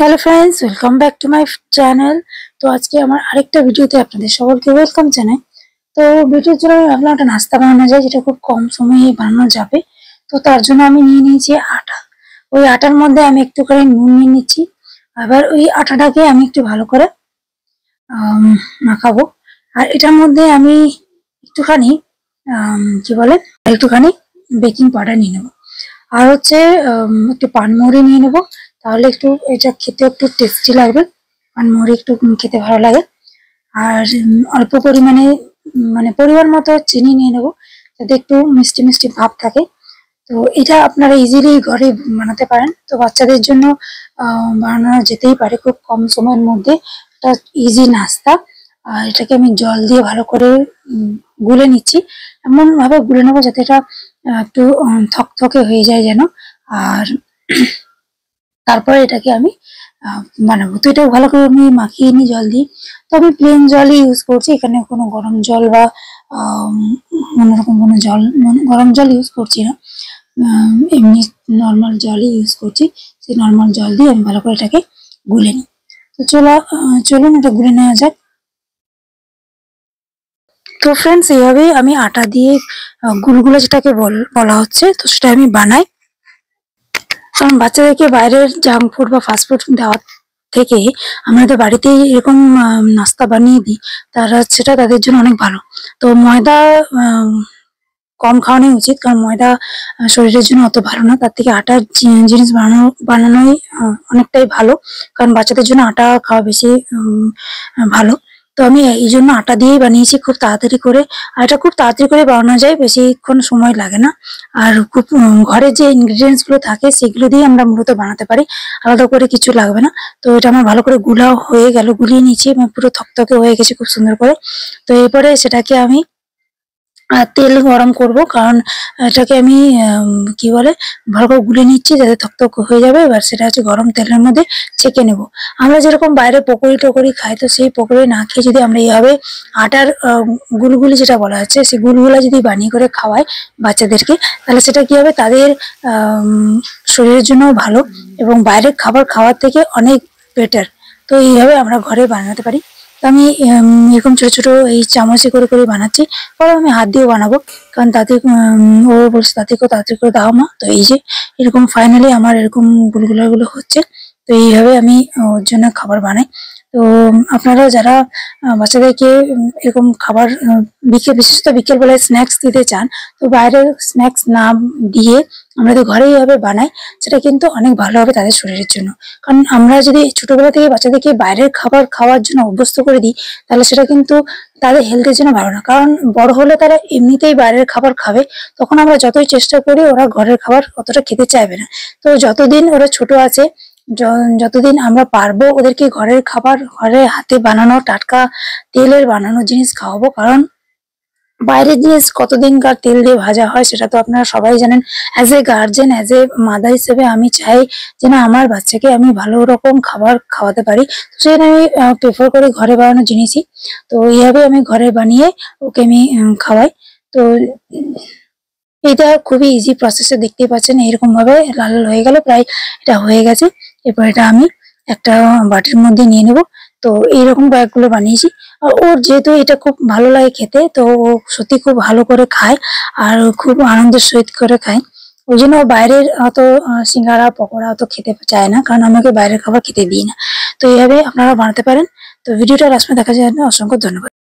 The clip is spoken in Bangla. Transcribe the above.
Hello friends, welcome back to my channel. তো আজকে আমার আরেকটা ভিডিওতে আপনাদের সকলকে ওয়েলকাম জানাই। তো ভিডিওর জন্য আমি ভাবলাম একটা নাস্তা বানানো যায় যেটা খুব কম সময়ে বানানো যাবে। তো তার জন্য আমি নিয়ে নিয়েছি আটা। ওই আটার মধ্যে আমি একটুখানি নুন নিয়ে নিচ্ছি। আবার ওই আটাটাকে আমি একটু ভালো করে মাখাবো। আর এটার মধ্যে আমি একটুখানি কি বলে একটুখানি বেকিং পাউডার নিয়ে নেবো। আর হচ্ছে একটু পানমুড়ি নিয়ে নেবো, তাহলে একটু এটা খেতে একটু টেস্টি লাগবে। পানমুড়ি একটু খেতে ভালো লাগে। আর অল্প পরিমাণে মানে পরিমাণ মতো চিনি নিয়ে নেবো, যাতে একটু মিষ্টি মিষ্টি ভাব থাকে। তো এটা আপনারা ইজিলি ঘরে বানাতে পারেন। তো বাচ্চাদের জন্য বানানো যেতেই পারে খুব কম সময়ের মধ্যে। একটা ইজি নাস্তা। আর এটাকে আমি জল দিয়ে ভালো করে গুলে নিচ্ছি। এমন ভাবে গুলে নেবো যাতে এটা একটু থকথকে হয়ে যায় যেন। আর তারপরে এটাকে আমি বানাবো। তো এটা ভালো করে আমি মাখিয়ে নিই জল দিয়ে। তো আমি প্লেন জলই ইউজ করছি, এখানে কোনো গরম জল বা অন্যরকম কোনো জল গরম জল ইউজ করছি না। এমনি নর্মাল জলই ইউজ করছি। সেই নর্মাল জল দিয়ে আমি ভালো করে এটাকে গুলে নিই। তো চলুন এটা গুলে নেওয়া যাক। তো ফ্রেন্ডস, এইভাবেই আমি আটা দিয়ে গুলগুলো যেটাকে বলা হচ্ছে, তো সেটা আমি বানাই। কারণ বাচ্চাদেরকে বাইরের জাঙ্ক ফুড বা ফাস্ট ফুড দেওয়ার থেকে আমরা তো বাড়িতেই এরকম নাস্তা বানিয়ে দিই, সেটা তাদের জন্য অনেক ভালো। তো ময়দা কম খাওয়ানোই উচিত, কারণ ময়দা শরীরের জন্য অত ভালো না। তার থেকে আটার জিনিস বানানোই অনেকটাই ভালো, কারণ বাচ্চাদের জন্য আটা খাওয়া বেশি ভালো। তো আমি এই জন্য আটা দিয়েই বানিয়েছি খুব তাড়াতাড়ি করে। আর এটা খুব তাড়াতাড়ি করে বানানো যায়, বেশিক্ষণ সময় লাগে না। আর খুব ঘরে যে ইনগ্রিডিয়েন্টস গুলো থাকে সেগুলো দিয়ে আমরা মূলত বানাতে পারি, আলাদা করে কিছু লাগবে না। তো এটা আমার ভালো করে গুলা হয়ে গেল, গুলিয়ে নিয়েছি এবং পুরো থকথকে হয়ে গেছে খুব সুন্দর করে। তো এরপরে সেটাকে আমি তেল গরম করব, কারণ এটাকে আমি কি বলে ভালো করে গুলে নিচ্ছি যাতে থকথক হয়ে যাবে। এবার সেটা হচ্ছে গরম তেলের মধ্যে ছেঁকে নেব। আমরা যেরকম বাইরে পকোড়ি টকোড়ি খাই, তো সেই পকোড়ি না খেয়ে যদি আমরা এইভাবে আটার গুলগুলি যেটা বলা হচ্ছে সেই গুলগুলা যদি বানিয়ে করে খাওয়াই বাচ্চাদেরকে, তাহলে সেটা কি হবে, তাদের শরীরের জন্য ভালো এবং বাইরের খাবার খাওয়ার থেকে অনেক বেটার। তো এইভাবে আমরা ঘরে বানাতে পারি। তো আমি এরকম ছোট ছোট এই চামচে করে করে বানাচ্ছি। পরে আমি হাত দিয়েও বানাবো, কারণ তাতে ও বলছে তাদেরকেও তাড়াতাড়ি করে দাও মা। তো এই যে এরকম ফাইনালি আমার এরকম গুলো হচ্ছে। তো এইভাবে আমি ওর জন্য খাবার বানাই। তো আপনারা যারা বাচ্চাদেরকে এরকম খাবার বিশেষত বিকেল বেলায় স্ন্যাক্স দিতে চান, তো বাইরের স্ন্যাক্স না দিয়ে আমরা তো ঘরেই এইভাবে বানাই, সেটা কিন্তু অনেক ভালো হবে তাদের শরীরের জন্য। কারণ আমরা যদি ছোটবেলা থেকে বাচ্চাদেরকে বাইরের খাবার খাওয়ার জন্য অভ্যস্ত করে দিই, তাহলে সেটা কিন্তু তাদের হেলথের জন্য ভালো না। কারণ বড় হলে তারা এমনিতেই বাইরের খাবার খাবে, তখন আমরা যতই চেষ্টা করি ওরা ঘরের খাবার অতটা খেতে চাইবে না। তো যতদিন ওরা ছোট আছে, যতদিন আমরা পারবো ওদেরকে ঘরের খাবার, ঘরে হাতে বানানো টাটকা তেলের বানানো জিনিস খাওয়াবো। কারণ বাইরের জিনিস কতদিনকার তেল দিয়ে ভাজা হয় সেটা তো আপনারা সবাই জানেন। As a guardian, as a mother হিসেবে আমি চাই যে না, আমার বাচ্চাকে আমি ভালো রকম খাবার খাওয়াতে পারি। তো সেখানে আমি প্রেফার করি ঘরে বানানো জিনিসই। তো এইভাবে আমি ঘরে বানিয়ে ওকে আমি খাওয়াই। তো এটা খুবই ইজি প্রসেসে, দেখতেই পাচ্ছেন এরকম ভাবে লাল লাল হয়ে গেল, প্রায় এটা হয়ে গেছে। এরপর এটা আমি একটা বাটির মধ্যে নিয়ে নেব। তো এইরকম কয়েকগুলো বানিয়েছি। আর ওর যেহেতু এটা খুব ভালো লাগে খেতে, তো ও সত্যি খুব ভালো করে খায় আর খুব আনন্দের সহিত করে খায়। ওই জন্য ও বাইরের অত সিঙ্গারা পকোড়া অত খেতে চায় না, কারণ আমি ওকে বাইরের খাবার খেতে দিই না। তো এইভাবে আপনারা বানাতে পারেন। তো ভিডিওটা লাস্ট পর্যন্ত দেখার জন্য অসংখ্য ধন্যবাদ।